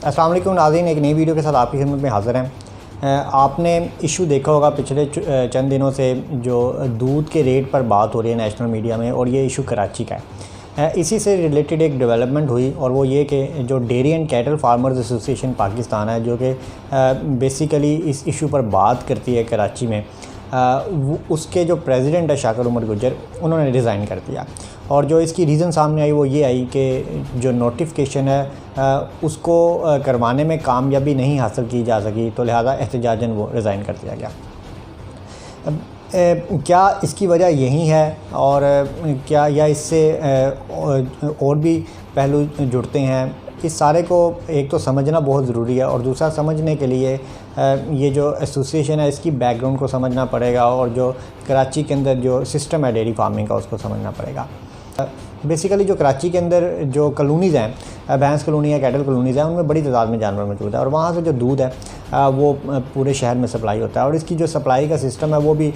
अस्सलाम वालेकुम नाज़रीन, एक नई वीडियो के साथ आपकी खिदमत में हाज़िर हैं। आपने इशू देखा होगा पिछले चंद दिनों से जो दूध के रेट पर बात हो रही है नेशनल मीडिया में, और ये इशू कराची का है। इसी से रिलेटेड एक डेवलपमेंट हुई और वो ये कि जो dairy and cattle farmers association Pakistan है, जो कि बेसिकली इस इशू पर बात करती है कराची में, उसके जो प्रेसिडेंट है शाकिर उमर गुज्जर, उन्होंने रिज़ाइन कर दिया। और जो इसकी रीज़न सामने आई वो ये आई कि जो नोटिफिकेशन है उसको करवाने में कामयाबी नहीं हासिल की जा सकी, तो लिहाजा एहतजाजन वो रिज़ाइन कर दिया गया। क्या इसकी वजह यही है और क्या या इससे और भी पहलू जुड़ते हैं? इस सारे को एक तो समझना बहुत ज़रूरी है, और दूसरा समझने के लिए ये जो एसोसिएशन है इसकी बैकग्राउंड को समझना पड़ेगा, और जो कराची के अंदर जो सिस्टम है डेयरी फार्मिंग का उसको समझना पड़ेगा। बेसिकली जो कराची के अंदर जो कॉलोनीज़ हैं, भैंस कॉलोनी है, कैटल कॉलोनीज़ हैं, उनमें बड़ी तादाद में जानवर मौजूद है, और वहाँ से जो दूध है वो पूरे शहर में सप्लाई होता है। और इसकी जो सप्लाई का सिस्टम है वो भी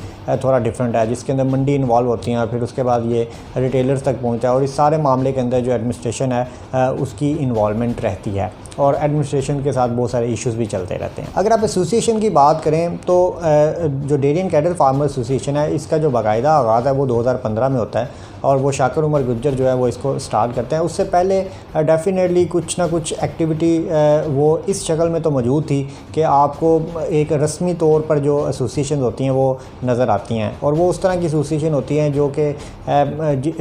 थोड़ा डिफरेंट है, जिसके अंदर मंडी इन्वॉल्व होती हैं और फिर उसके बाद ये रिटेलर्स तक पहुँचा, और इस सारे मामले के अंदर जो एडमिनिस्ट्रेशन है उसकी इन्वॉल्वमेंट रहती है, और एडमिनिस्ट्रेशन के साथ बहुत सारे इश्यूज़ भी चलते रहते हैं। अगर आप एसोसिएशन की बात करें तो जो dairy and cattle farmer association है, इसका जो बाकायदा आगाज़ है वो 2015 में होता है, और वो शाकिर उमर गुज्जर जो है वो इसको स्टार्ट करते हैं। उससे पहले डेफिनेटली कुछ ना कुछ एक्टिविटी वो इस शक्ल में तो मौजूद थी कि आपको एक रस्मी तौर पर जो एसोसिएशन होती हैं वो नज़र आती हैं, और वो उस तरह की एसोसिएशन होती हैं जो कि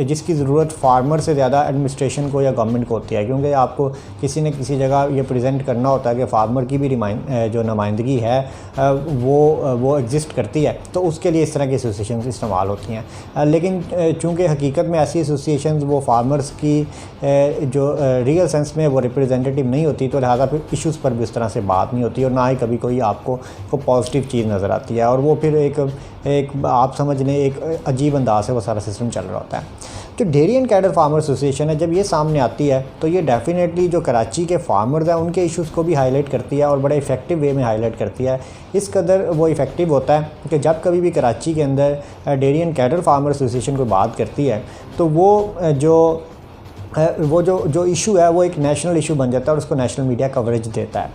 जिसकी ज़रूरत फार्मर से ज़्यादा एडमिनिस्ट्रेशन को या गवर्नमेंट को होती है, क्योंकि आपको किसी न किसी जगह ये प्रेजेंट करना होता है कि फार्मर की भी जो नुमाइंदगी है वो एग्जिस्ट करती है, तो उसके लिए इस तरह की एसोसिएशन इस्तेमाल होती हैं। लेकिन चूँकि हकीकत में ऐसी एसोसिएशंस वो फार्मर्स की जो रियल सेंस में वो रिप्रेजेंटेटिव नहीं होती, तो लिहाजा फिर इश्यूज़ पर भी उस तरह से बात नहीं होती, और ना ही कभी कोई आपको पॉजिटिव चीज़ नज़र आती है, और वो फिर एक आप समझ लें एक अजीब अंदाज से वो सारा सिस्टम चल रहा होता है। जो dairy and cattle farmer association है, जब ये सामने आती है तो ये डेफिनेटली जो कराची के फार्मर्स हैं उनके इश्यूज़ को भी हाईलाइट करती है, और बड़े इफ़ेक्टिव वे में हाईलाइट करती है। इस कदर वो इफ़ेक्टिव होता है कि जब कभी भी कराची के अंदर dairy and cattle farmer association को बात करती है तो वो जो इशू है वो एक नेशनल इशू बन जाता है, और उसको नेशनल मीडिया कवरेज देता है।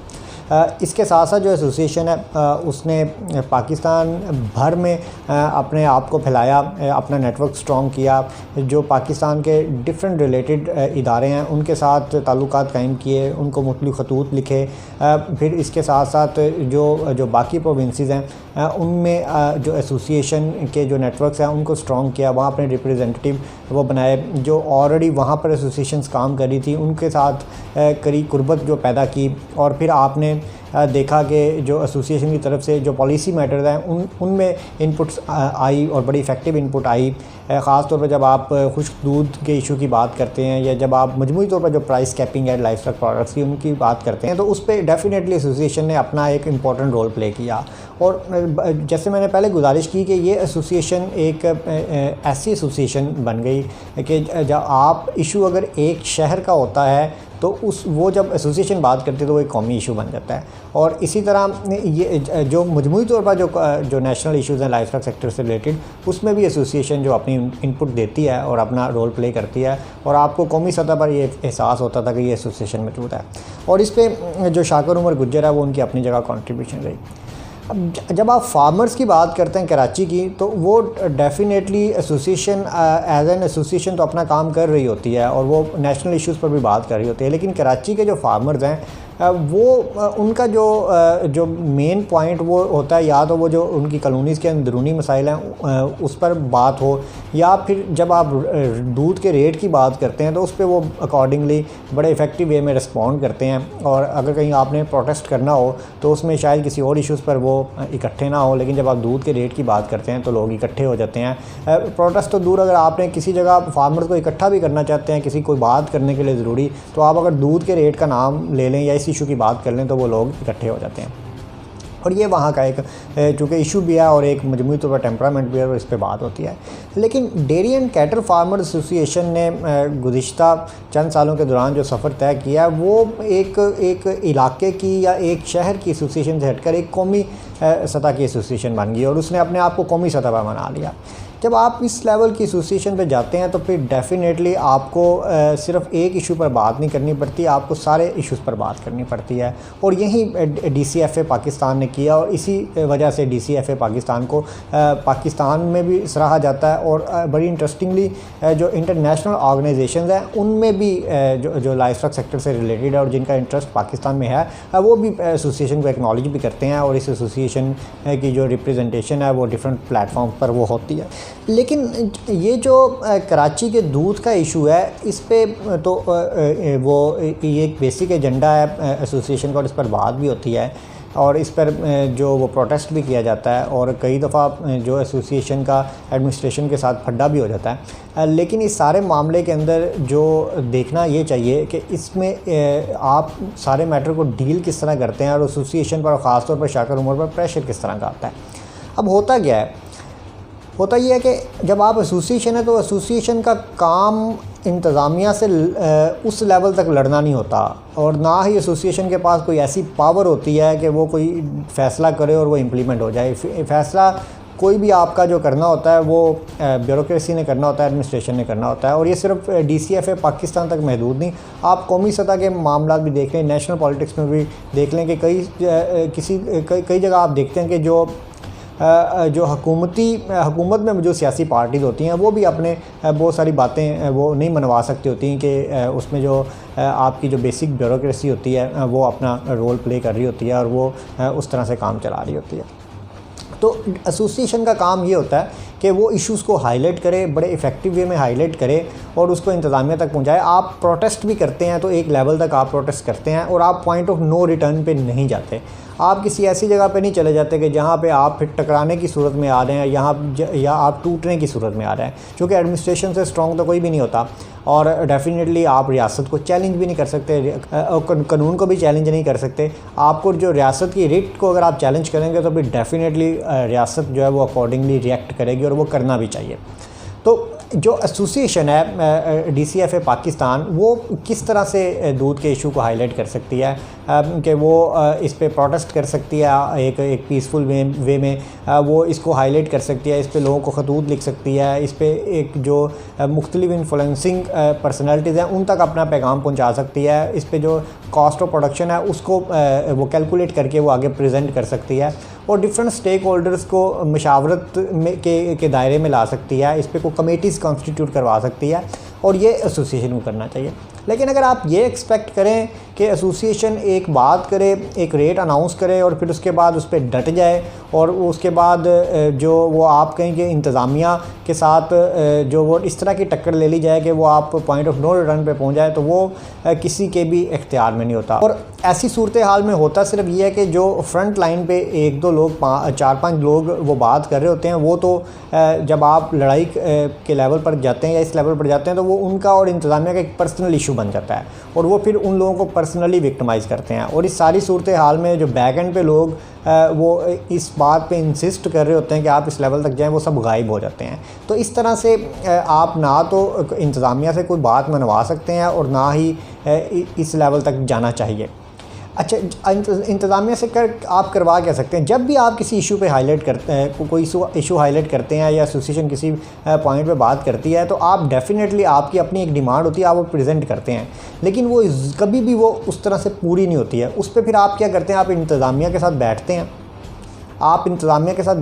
इसके साथ साथ जो एसोसिएशन है उसने पाकिस्तान भर में अपने आप को फैलाया, अपना नेटवर्क स्ट्रॉन्ग किया, जो पाकिस्तान के डिफरेंट रिलेटेड इदारे हैं उनके साथ ताल्लुकात कायम किए, उनको मुख्तलिफ खतूत लिखे। फिर इसके साथ साथ जो बाकी प्रोविंसेस हैं उनमें जो एसोसिएशन के जो नेटवर्क्स हैं उनको स्ट्रॉन्ग किया, वहाँ अपने रिप्रेजेंटेटिव वो बनाए, जो ऑलरेडी वहाँ पर एसोसिएशंस काम कर रही थी उनके साथ करीब कुर्बत जो पैदा की। और फिर आपने देखा कि जो एसोसिएशन की तरफ से जो पॉलिसी मैटर्स हैं उनमें इनपुट्स आई, और बड़ी इफ़ेक्टिव इनपुट आई, ख़ास तौर पर जब आप खुश्क दूध के इशू की बात करते हैं, या जब आप मजमूई तौर पर जो प्राइस कैपिंग है लाइवस्टॉक प्रोडक्ट्स की उनकी बात करते हैं, तो उस पर डेफिनेटली एसोसिएशन ने अपना एक इम्पॉर्टेंट रोल प्ले किया। और जैसे मैंने पहले गुजारिश की कि ये एसोसिएशन एक ऐसी एसोसिएशन बन गई कि जब आप इशू अगर एक शहर का होता है तो वो जब एसोसिएशन बात करती है तो वो एक कौमी इशू बन जाता है। और इसी तरह ये जो मजमूई तौर पर जो नेशनल इश्यूज़ हैं लाइवस्टॉक सेक्टर से रिलेटेड, उसमें भी एसोसिएशन जो अपनी इनपुट देती है और अपना रोल प्ले करती है, और आपको कौमी सतह पर ये एहसास होता था कि ये एसोसिएशन मौजूद है। और इस पर जो शाकिर उमर गुज्जर है वो उनकी अपनी जगह कॉन्ट्रीब्यूशन रही। अब जब आप फार्मर्स की बात करते हैं कराची की, तो वो definitely association as an association तो अपना काम कर रही होती है, और वो नेशनल इश्यूज़ पर भी बात कर रही होती है, लेकिन कराची के जो फार्मर्स हैं वो उनका जो मेन पॉइंट वो होता है, या तो वो जो उनकी कॉलोनीज़ के अंदरूनी मसाइल हैं उस पर बात हो, या फिर जब आप दूध के रेट की बात करते हैं तो उस पर वो अकॉर्डिंगली बड़े इफ़ेक्टिव वे में रिस्पॉन्ड करते हैं। और अगर कहीं आपने प्रोटेस्ट करना हो तो उसमें शायद किसी और इश्यूज़ पर वो इकट्ठे ना हो, लेकिन जब आप दूध के रेट की बात करते हैं तो लोग इकट्ठे हो जाते हैं। प्रोटेस्ट तो दूर, अगर आपने किसी जगह फार्मर्स को इकट्ठा भी करना चाहते हैं किसी कोई बात करने के लिए ज़रूरी, तो आप अगर दूध के रेट का नाम ले लें या इस इशू की बात कर लें तो वो लोग इकट्ठे हो जाते हैं। और ये वहाँ का एक चूँकि इशू भी है और एक मजमूई तौर पर टेम्परामेंट भी है, और इस पर बात होती है। लेकिन dairy and cattle farmer association ने गुज़िश्ता चंद सालों के दौरान जो सफ़र तय किया वो एक इलाके की या एक शहर की एसोसिएशन से हटकर एक कौमी सतह की एसोसिएशन बन गई, और उसने अपने आप को कौमी सतह पर बना लिया। जब आप इस लेवल की एसोसिएशन पे जाते हैं तो फिर डेफिनेटली आपको सिर्फ एक इशू पर बात नहीं करनी पड़ती, आपको सारे इश्यूज़ पर बात करनी पड़ती है। और यही DCFA पाकिस्तान ने किया और इसी वजह से DCFA पाकिस्तान को पाकिस्तान में भी सराहा जाता है। और बड़ी इंटरेस्टिंगली जो इंटरनेशनल ऑर्गेनाइजेशंस हैं उनमें भी जो लाइफस्टॉक सेक्टर से रिलेटेड है और जिनका इंटरेस्ट पाकिस्तान में है वो भी एसोसिएशन को एक्नॉलेज भी करते हैं और इस एसोसिएशन की जो रिप्रेजेंटेशन है वो डिफरेंट प्लेटफॉर्म पर वो होती है। लेकिन ये जो कराची के दूध का इशू है इस पे तो वो ये एक बेसिक एजेंडा है एसोसिएशन का और इस पर बात भी होती है और इस पर जो वो प्रोटेस्ट भी किया जाता है और कई दफ़ा जो एसोसिएशन का एडमिनिस्ट्रेशन के साथ फड्डा भी हो जाता है। लेकिन इस सारे मामले के अंदर जो देखना ये चाहिए कि इसमें आप सारे मैटर को डील किस तरह करते हैं और एसोसिएशन पर ख़ास तौर पर शाकर उमर पर प्रेशर किस तरह का आता है। अब होता क्या है, होता ये है कि जब आप एसोसिएशन है तो एसोसिएशन का काम इंतज़ामिया से उस लेवल तक लड़ना नहीं होता और ना ही एसोसिएशन के पास कोई ऐसी पावर होती है कि वो कोई फ़ैसला करे और वो इम्प्लीमेंट हो जाए। फ़ैसला कोई भी आपका जो करना होता है वो ब्यूरोक्रेसी ने करना होता है, एडमिनिस्ट्रेशन ने करना होता है। और ये सिर्फ DCFA पाकिस्तान तक महदूद नहीं, आप कौमी सतह के मामला भी देख लें, नेशनल पॉलिटिक्स में भी देख लें कि कई जगह आप देखते हैं कि जो हुकूमत में जो सियासी पार्टीज़ होती हैं वो भी अपने बहुत सारी बातें वो नहीं मनवा सकती होती हैं कि उसमें जो आपकी जो बेसिक ब्यूरोक्रेसी होती है वो अपना रोल प्ले कर रही होती है और वो उस तरह से काम चला रही होती है। तो एसोसिएशन का काम ये होता है कि वो इश्यूज़ को हाईलाइट करे, बड़े इफ़ेक्टिव वे में हाईलाइट करे और उसको इंतज़ामिया तक पहुंचाए। आप प्रोटेस्ट भी करते हैं तो एक लेवल तक आप प्रोटेस्ट करते हैं और आप पॉइंट ऑफ नो रिटर्न पे नहीं जाते। आप किसी ऐसी जगह पे नहीं चले जाते कि जहाँ पे आप फिर टकराने की सूरत में आ रहे हैं या आप टूटने की सूरत में आ रहे हैं, क्योंकि एडमिनिस्ट्रेशन से स्ट्रॉन्ग तो कोई भी नहीं होता। और डेफिनेटली आप रियासत को चैलेंज भी नहीं कर सकते, कानून को भी चैलेंज नहीं कर सकते। आपको जो रियासत की रिट को अगर आप चैलेंज करेंगे तो फिर डेफिनेटली रियासत जो है वो अकॉर्डिंगली रिएक्ट करेगी और वो करना भी चाहिए। तो जो एसोसिएशन है DCFA पाकिस्तान वो किस तरह से दूध के इशू को हाईलाइट कर सकती है कि वो इस पे प्रोटेस्ट कर सकती है एक पीसफुल वे में, वो इसको हाईलाइट कर सकती है, इस पे लोगों को खतूत लिख सकती है, इस पे एक जो मुख्तलिफ इन्फ्लुएंसिंग पर्सनैलिटीज़ हैं उन तक अपना पैगाम पहुंचा सकती है, इस पे जो कॉस्ट ऑफ प्रोडक्शन है उसको वो कैलकुलेट करके वो आगे प्रेजेंट कर सकती है और डिफरेंट स्टेक होल्डर्स को मशावरत के दायरे में ला सकती है, इस पे को कमेटीज़ कॉन्स्टिट्यूट करवा सकती है और ये एसोसिएशन को करना चाहिए। लेकिन अगर आप ये एक्सपेक्ट करें कि एसोसिएशन एक बात करे, एक रेट अनाउंस करे और फिर उसके बाद उस पर डट जाए और उसके बाद जो वो आप कहें कि इंतज़ामिया के साथ जो वो इस तरह की टक्कर ले ली जाए कि वो आप पॉइंट ऑफ नो रिटर्न पे पहुंच जाए, तो वो किसी के भी इख्तियार में नहीं होता। और ऐसी सूरत हाल में होता सिर्फ ये है कि जो फ्रंट लाइन पे 1-2 लोग 4-5 लोग वो बात कर रहे होते हैं, वो तो जब आप लड़ाई के लेवल पर जाते हैं या इस लेवल पर जाते हैं तो वो उनका और इंतज़ामिया का एक पर्सनल इशू बन जाता है और वो फिर उन लोगों को पर्सनली विक्टिमाइज़ करते हैं। और इस सारी सूरत हाल में जो बैक एंड पे लोग वो इस बात पे इंसिस्ट कर रहे होते हैं कि आप इस लेवल तक जाएं, वो सब गायब हो जाते हैं। तो इस तरह से आप ना तो इंतज़ामिया से कोई बात मनवा सकते हैं और ना ही इस लेवल तक जाना चाहिए। अच्छा, इंतज़ामिया से आप करवा क्या सकते हैं? जब भी आप किसी इशू पे हाईलाइट करते हैं, कोई इशू हाईलाइट करते हैं या एसोसिएशन किसी पॉइंट पे बात करती है तो आप डेफिनेटली आपकी अपनी एक डिमांड होती है, आप वो प्रेजेंट करते हैं, लेकिन वो कभी भी वो उस तरह से पूरी नहीं होती है। उस पर फिर आप क्या करते हैं? आप इंतज़ामिया के साथ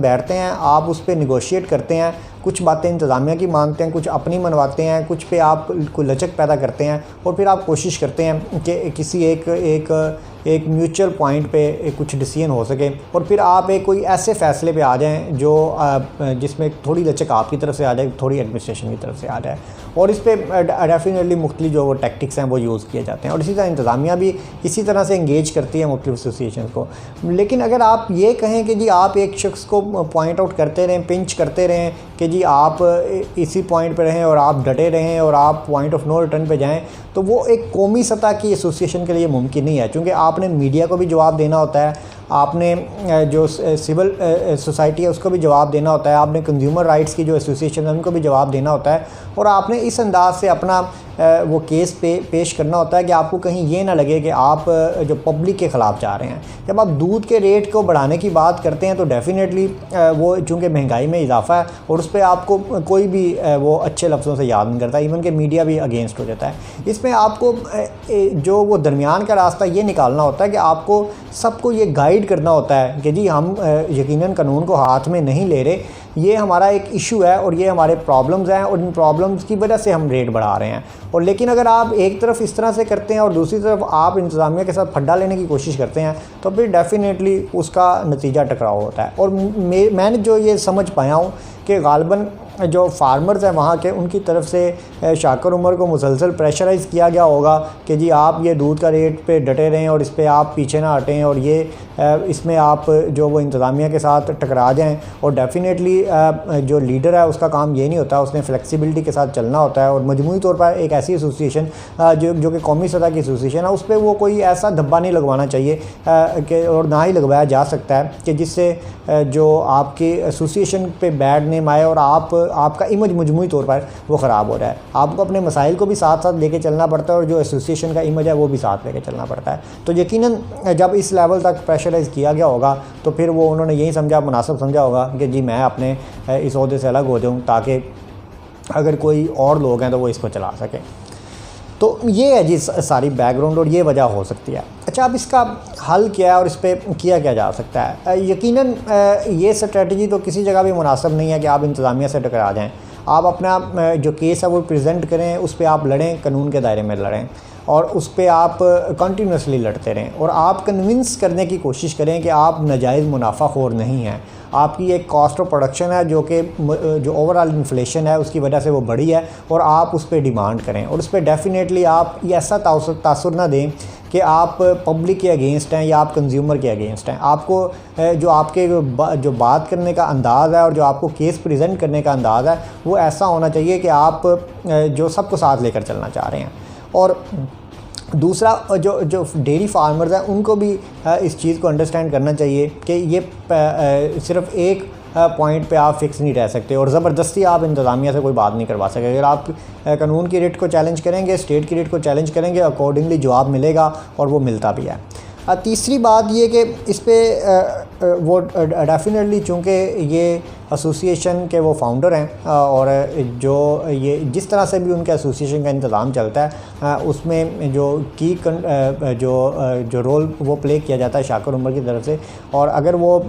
बैठते हैं, आप उस पर निगोशिएट करते हैं, कुछ बातें इंतज़ामिया की मानते हैं, कुछ अपनी मनवाते हैं, कुछ पे आप कोई लचक पैदा करते हैं और फिर आप कोशिश करते हैं कि किसी एक म्यूचुअल पॉइंट पे कुछ डिसीजन हो सके और फिर आप कोई ऐसे फ़ैसले पे आ जाएं जो जिसमें थोड़ी लचक आपकी तरफ से आ जाए, थोड़ी एडमिनिस्ट्रेशन की तरफ से आ जाए और इस पे डेफिनेटली मुख्तलिफ जो वो टैक्टिक्स हैं वो यूज़ किए जाते हैं। और इसी तरह इंतज़ामिया भी इसी तरह से इंगेज करती है मुख्तलिफ एसोसिएशन को। लेकिन अगर आप ये कहें कि जी आप एक शख्स को पॉइंट आउट करते रहें, पिंच करते रहें कि जी आप इसी पॉइंट पे रहें और आप डटे रहें और आप पॉइंट ऑफ नो रिटर्न पे जाएं, तो वो एक कौमी सतह की एसोसिएशन के लिए मुमकिन नहीं है, क्योंकि आपने मीडिया को भी जवाब देना होता है, आपने जो सिविल सोसाइटी है उसको भी जवाब देना होता है, आपने कंज्यूमर राइट्स की जो एसोसिएशन है उनको भी जवाब देना होता है और आपने इस अंदाज से अपना वो केस पेश करना होता है कि आपको कहीं ये ना लगे कि आप जो पब्लिक के ख़िलाफ़ जा रहे हैं। जब आप दूध के रेट को बढ़ाने की बात करते हैं तो डेफ़िनेटली वो चूँकि महंगाई में इजाफा है और उस पर आपको कोई भी वो अच्छे लफ्ज़ों से याद नहीं करता, इवन कि मीडिया भी अगेंस्ट हो जाता है। इसमें आपको जो वो दरमियान का रास्ता ये निकालना होता है कि आपको सबको ये गाइड करना होता है कि जी हम यकीनन कानून को हाथ में नहीं ले रहे, ये हमारा एक इशू है और ये हमारे प्रॉब्लम्स हैं और इन प्रॉब्लम्स की वजह से हम रेट बढ़ा रहे हैं। और लेकिन अगर आप एक तरफ इस तरह से करते हैं और दूसरी तरफ आप इंतज़ामिया के साथ फड्डा लेने की कोशिश करते हैं तो फिर डेफ़िनेटली उसका नतीजा टकराव होता है। और मैंने जो ये समझ पाया हूँ कि ग़ालिबन जो फार्मर्स हैं वहाँ के, उनकी तरफ से शाकर उमर को मुसलसल प्रेशराइज़ किया गया होगा कि जी आप ये दूध का रेट पे डटे रहें और इस पे आप पीछे ना हटें और ये इसमें आप जो वो इंतज़ामिया के साथ टकरा जाएं। और डेफ़िनेटली जो लीडर है उसका काम ये नहीं होता, उसने फ्लेक्सिबिलिटी के साथ चलना होता है। और मजमूई तौर पर एक ऐसी एसोसिएशन जो कि कौमी सतह की एसोसिएशन है उस पर वो कोई ऐसा धब्बा नहीं लगवाना चाहिए कि, और ना ही लगवाया जा सकता है कि जिससे जो आपकी एसोसिएशन पे बैड नेम आए और आपका इमेज मजमूई तौर पर वो ख़राब हो रहा है। आपको अपने मसाइल को भी साथ साथ लेके चलना पड़ता है और जो एसोसिएशन का इमेज है वो भी साथ लेके चलना पड़ता है। तो यकीनन जब इस लेवल तक प्रेशराइज़ किया गया होगा तो फिर वो उन्होंने यही समझा, मुनासिब समझा होगा कि जी मैं अपने इस ओहदे से अलग हो जाऊँ ताकि अगर कोई और लोग हैं तो वो इसको चला सकें। तो ये है जी सारी बैकग्राउंड और ये वजह हो सकती है। अच्छा, अब इसका हल क्या है और इस पर किया क्या जा सकता है? यकीनन ये स्ट्रेटजी तो किसी जगह भी मुनासिब नहीं है कि आप इंतज़ामिया से टकरा जाएं। आप अपना जो केस है वो प्रेजेंट करें, उस पर आप लड़ें, कानून के दायरे में लड़ें और उस पर आप कंटिन्यूसली लड़ते रहें और आप कन्विंस करने की कोशिश करें कि आप नाजायज़ मुनाफाखोर नहीं हैं। आपकी एक कॉस्ट ऑफ प्रोडक्शन है जो कि जो ओवरऑल इन्फ्लेशन है उसकी वजह से वो बढ़ी है और आप उस पर डिमांड करें और उस पर डेफ़िनेटली आप ये ऐसा तासुर ना दें कि आप पब्लिक के अगेंस्ट हैं या आप कंज्यूमर के अगेंस्ट हैं। आपको जो आपके जो बात करने का अंदाज़ है और जो आपको केस प्रेजेंट करने का अंदाज़ है वो ऐसा होना चाहिए कि आप जो सबको साथ लेकर चलना चाह रहे हैं। और दूसरा जो डेयरी फार्मर्स हैं उनको भी इस चीज़ को अंडरस्टैंड करना चाहिए कि ये सिर्फ एक पॉइंट पे आप फिक्स नहीं रह सकते और ज़बरदस्ती आप इंतज़ामिया से कोई बात नहीं करवा सकेंगे। अगर आप कानून की रेट को चैलेंज करेंगे, स्टेट की रेट को चैलेंज करेंगे, अकॉर्डिंगली जवाब मिलेगा और वो मिलता भी है। तीसरी बात ये कि इस पर वो डेफिनेटली चूँकि ये एसोसिएशन के वो फाउंडर हैं और जो ये जिस तरह से भी उनके एसोसिएशन का इंतज़ाम चलता है उसमें जो जो रोल वो प्ले किया जाता है शाकर उमर की तरफ से, और अगर वो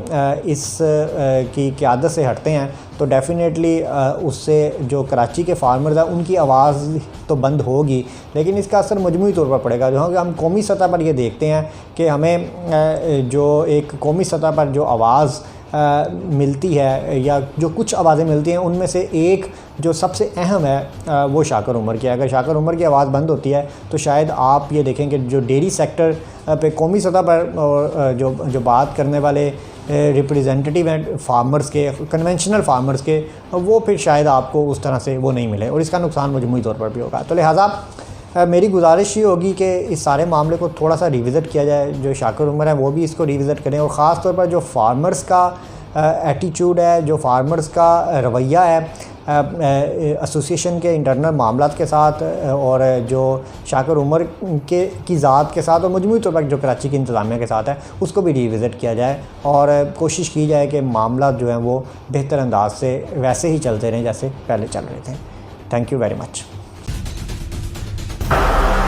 इस की क़यादत से हटते हैं तो डेफ़िनेटली उससे जो कराची के फार्मर्स हैं उनकी आवाज़ तो बंद होगी, लेकिन इसका असर मजमूई तौर पर पड़ेगा। जो हम कौमी सतह पर ये देखते हैं कि हमें जो एक कौमी सतह पर जो आवाज़ मिलती है या जो कुछ आवाज़ें मिलती हैं उनमें से एक जो सबसे अहम है वो शाकर उमर की है। अगर शाकर उमर की आवाज़ बंद होती है तो शायद आप ये देखें कि जो डेयरी सेक्टर पे कौमी सतह पर और जो बात करने वाले रिप्रेजेंटेटिव हैं फार्मर्स के, कन्वेंशनल फार्मर्स के, वो फिर शायद आपको उस तरह से वो नहीं मिले और इसका नुकसान मजमूई तौर पर भी होगा। तो लिहाजा मेरी गुजारिश ये होगी कि इस सारे मामले को थोड़ा सा रिविज़िट किया जाए। जो शाकर उमर है वो भी इसको रिविज़िट करें और ख़ास तौर पर जो फार्मर्स का एटीट्यूड है, जो फार्मर्स का रवैया है एसोसिएशन के इंटरनल मामलात के साथ और जो शाकर उमर की ज़ात के साथ और मजमूई तौर पर जो कराची की इंतज़ामिया के साथ है उसको भी रिविज़िट किया जाए और कोशिश की जाए कि मामला जो हैं वो बेहतर अंदाज से वैसे ही चलते रहें जैसे पहले चल रहे थे। Thank you very much.